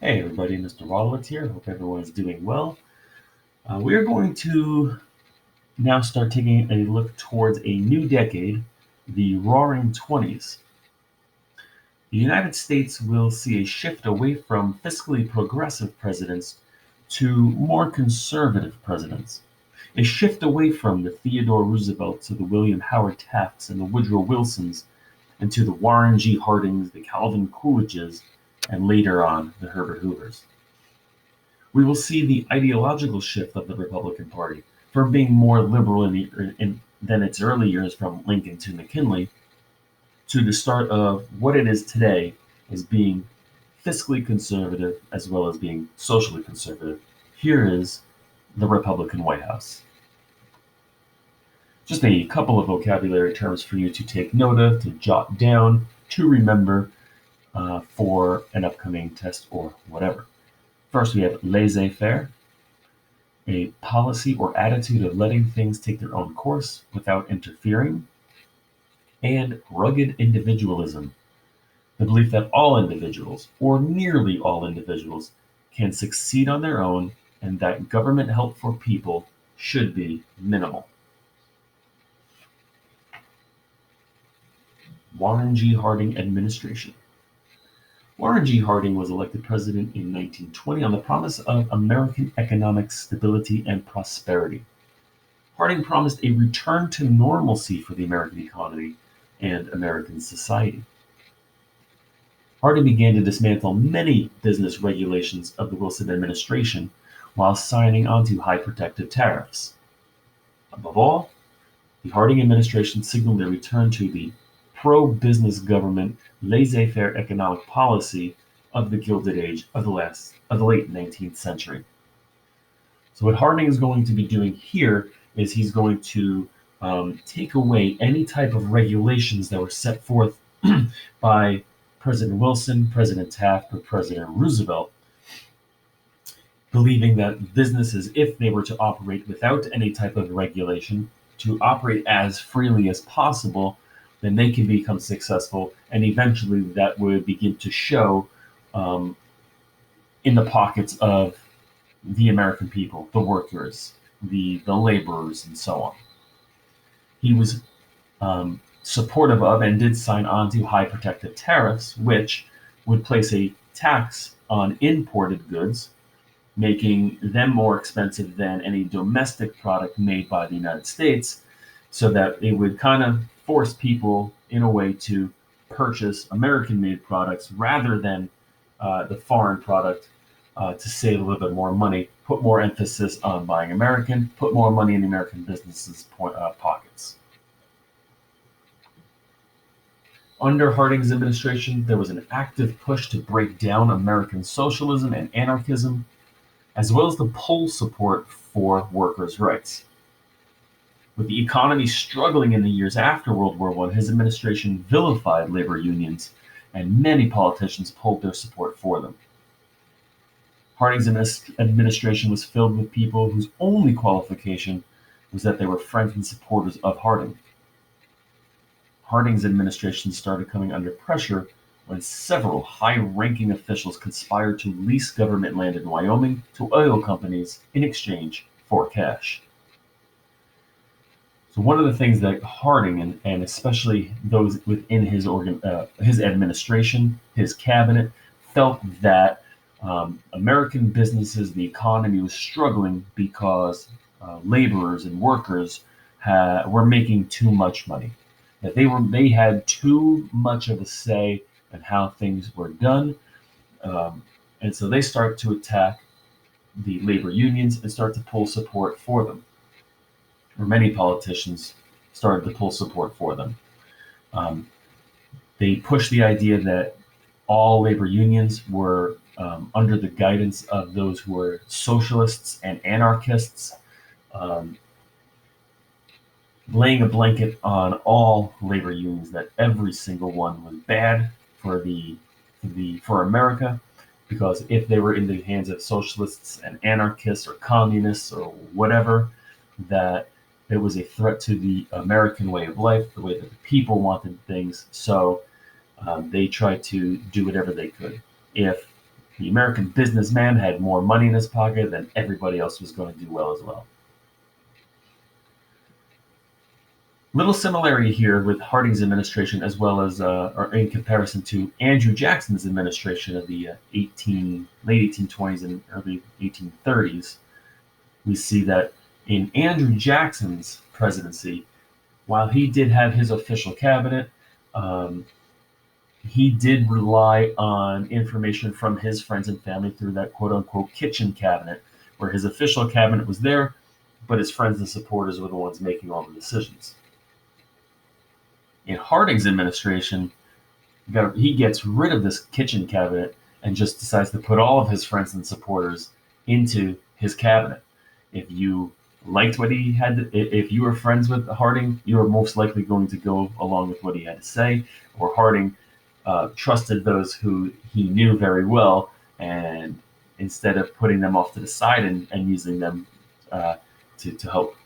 Hey everybody, Mr. Rodowitz here. Hope everyone is doing well. We are going to now start taking a look towards a new decade, the Roaring Twenties. The United States will see a shift away from fiscally progressive presidents to more conservative presidents. A shift away from the Theodore Roosevelts to the William Howard Tafts and the Woodrow Wilsons, and to the Warren G. Hardings, the Calvin Coolidges, and later on the Herbert Hoovers. We will see the ideological shift of the Republican Party from being more liberal than its early years from Lincoln to McKinley to the start of what it is today as being fiscally conservative as well as being socially conservative. Here is the Republican White House. Just a couple of vocabulary terms for you to take note of, to jot down, to remember for an upcoming test or whatever. First, we have laissez-faire, a policy or attitude of letting things take their own course without interfering, and rugged individualism, the belief that all individuals, or nearly all individuals, can succeed on their own and that government help for people should be minimal. Warren G. Harding administration. Warren G. Harding was elected president in 1920 on the promise of American economic stability and prosperity. Harding promised a return to normalcy for the American economy and American society. Harding began to dismantle many business regulations of the Wilson administration while signing on to high protective tariffs. Above all, the Harding administration signaled a return to the pro-business government, laissez-faire economic policy of the Gilded Age of the late 19th century. So what Harding is going to be doing here is he's going to take away any type of regulations that were set forth by President Wilson, President Taft, or President Roosevelt, believing that businesses, if they were to operate without any type of regulation, to operate as freely as possible, then they can become successful, and eventually that would begin to show in the pockets of the American people, the workers, the laborers, and so on. He was supportive of and did sign on to high protective tariffs, which would place a tax on imported goods, making them more expensive than any domestic product made by the United States, so that it would kind of force people in a way to purchase American-made products rather than the foreign product to save a little bit more money, put more emphasis on buying American, put more money in the American businesses' pockets. Under Harding's administration, there was an active push to break down American socialism and anarchism, as well as to pull support for workers' rights. With the economy struggling in the years after World War I, his administration vilified labor unions, and many politicians pulled their support for them. Harding's administration was filled with people whose only qualification was that they were friends and supporters of Harding. Harding's administration started coming under pressure when several high-ranking officials conspired to lease government land in Wyoming to oil companies in exchange for cash. So one of the things that Harding and especially those within his administration, his cabinet, felt that American businesses, the economy was struggling because laborers and workers were making too much money. That they had too much of a say in how things were done, and so they start to attack the labor unions and start to pull support for them. Or many politicians started to pull support for them. They pushed the idea that all labor unions were under the guidance of those who were socialists and anarchists, laying a blanket on all labor unions that every single one was bad for America, because if they were in the hands of socialists and anarchists or communists or whatever, that it was a threat to the American way of life, the way that the people wanted things. So they tried to do whatever they could. If The American businessman had more money in his pocket, then everybody else was going to do well as well. Little similarity here with Harding's administration, as well as, or in comparison to Andrew Jackson's administration of the late 1820s and early 1830s. We see that in Andrew Jackson's presidency, while he did have his official cabinet, he did rely on information from his friends and family through that quote-unquote kitchen cabinet, where his official cabinet was there, but his friends and supporters were the ones making all the decisions. In Harding's administration, he gets rid of this kitchen cabinet and just decides to put all of his friends and supporters into his cabinet. If you liked what he had, if you were friends with Harding, you were most likely going to go along with what he had to say, or Harding trusted those who he knew very well, and instead of putting them off to the side and using them to help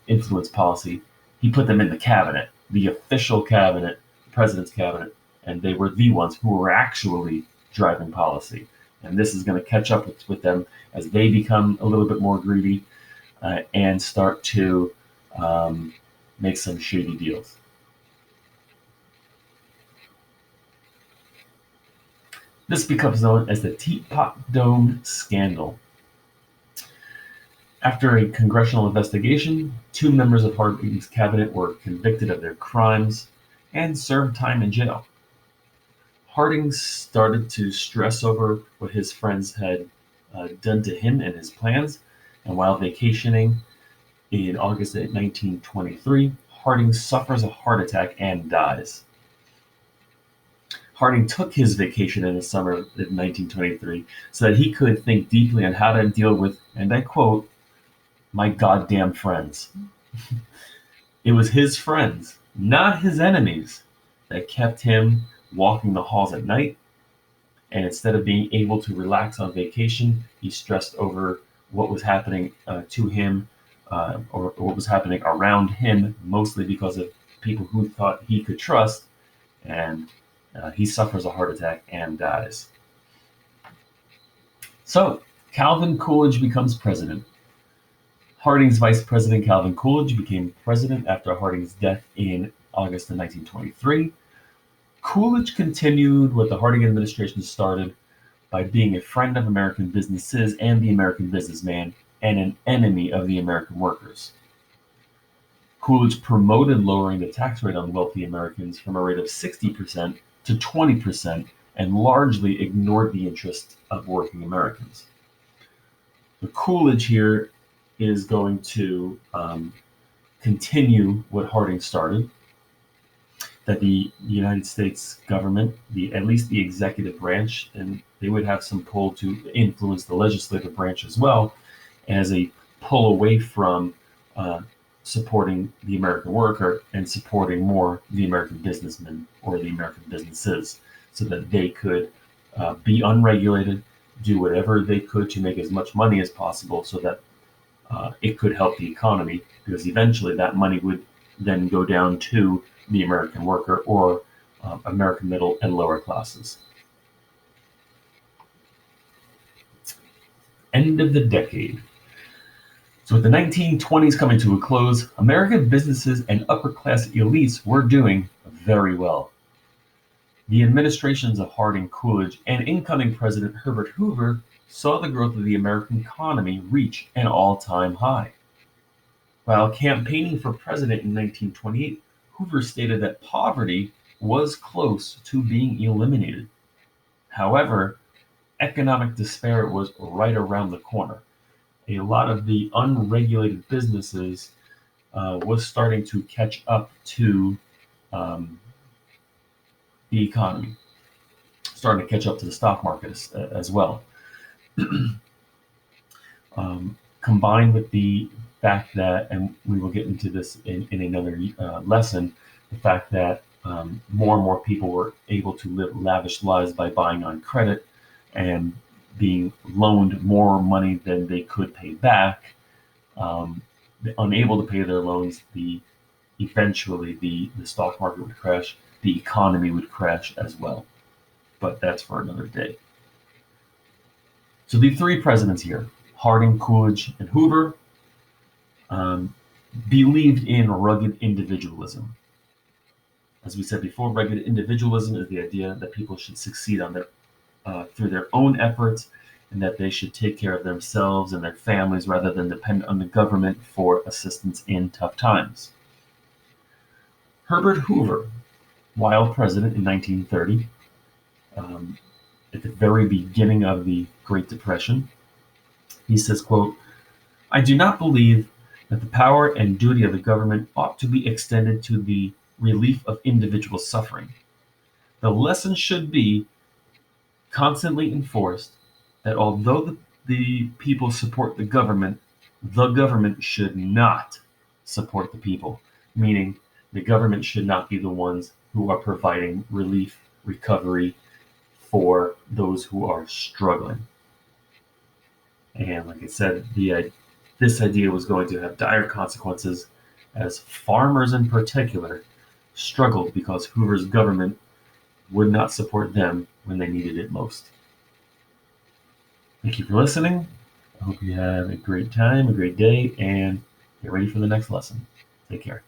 influence policy, he put them in the cabinet, the official cabinet, the president's cabinet, and they were the ones who were actually driving policy. And this is going to catch up with them as they become a little bit more greedy and start to make some shady deals. This becomes known as the Teapot Dome Scandal. After a congressional investigation, 2 members of Harding's cabinet were convicted of their crimes and served time in jail. Harding started to stress over what his friends had done to him and his plans, and while vacationing in August 1923, Harding suffers a heart attack and dies. Harding took his vacation in the summer of 1923 so that he could think deeply on how to deal with, and I quote, "my goddamn friends." It was his friends, not his enemies, that kept him walking the halls at night, and instead of being able to relax on vacation, he stressed over what was happening to him or what was happening around him, mostly because of people who thought he could trust, and he suffers a heart attack and dies. So, Calvin Coolidge becomes president. Harding's vice president, Calvin Coolidge, became president after Harding's death in August of 1923. Coolidge continued what the Harding administration started by being a friend of American businesses and the American businessman, and an enemy of the American workers. Coolidge promoted lowering the tax rate on wealthy Americans from a rate of 60% to 20%, and largely ignored the interests of working Americans. The Coolidge here is going to continue what Harding started, that the United States government, at least the executive branch, and they would have some pull to influence the legislative branch as well, as a pull away from supporting the American worker and supporting more the American businessmen or the American businesses, so that they could be unregulated, do whatever they could to make as much money as possible, so that it could help the economy, because eventually that money would then go down to the American worker or American middle and lower classes. End of the decade. So with the 1920s coming to a close, American businesses and upper-class elites were doing very well. The administrations of Harding, Coolidge, and incoming President Herbert Hoover saw the growth of the American economy reach an all-time high. While campaigning for president in 1928, Hoover stated that poverty was close to being eliminated. However, economic despair was right around the corner. A lot of the unregulated businesses was starting to catch up to the economy, starting to catch up to the stock market as well. Combined with the fact that, and we will get into this in another lesson, the fact that more and more people were able to live lavish lives by buying on credit and being loaned more money than they could pay back, unable to pay their loans, eventually the stock market would crash, the economy would crash as well. But that's for another day. So the three presidents here, Harding, Coolidge, and Hoover, believed in rugged individualism. As we said before, rugged individualism is the idea that people should succeed through their own efforts, and that they should take care of themselves and their families rather than depend on the government for assistance in tough times. Herbert Hoover, while president in 1930, at the very beginning of the Great Depression, he says, quote, "I do not believe that the power and duty of the government ought to be extended to the relief of individual suffering. The lesson should be constantly enforced that although the people support the government should not support the people," meaning the government should not be the ones who are providing relief, recovery for those who are struggling. And like I said, this idea was going to have dire consequences, as farmers in particular struggled because Hoover's government would not support them when they needed it most. Thank you for listening. I hope you have a great time, a great day, and get ready for the next lesson. Take care.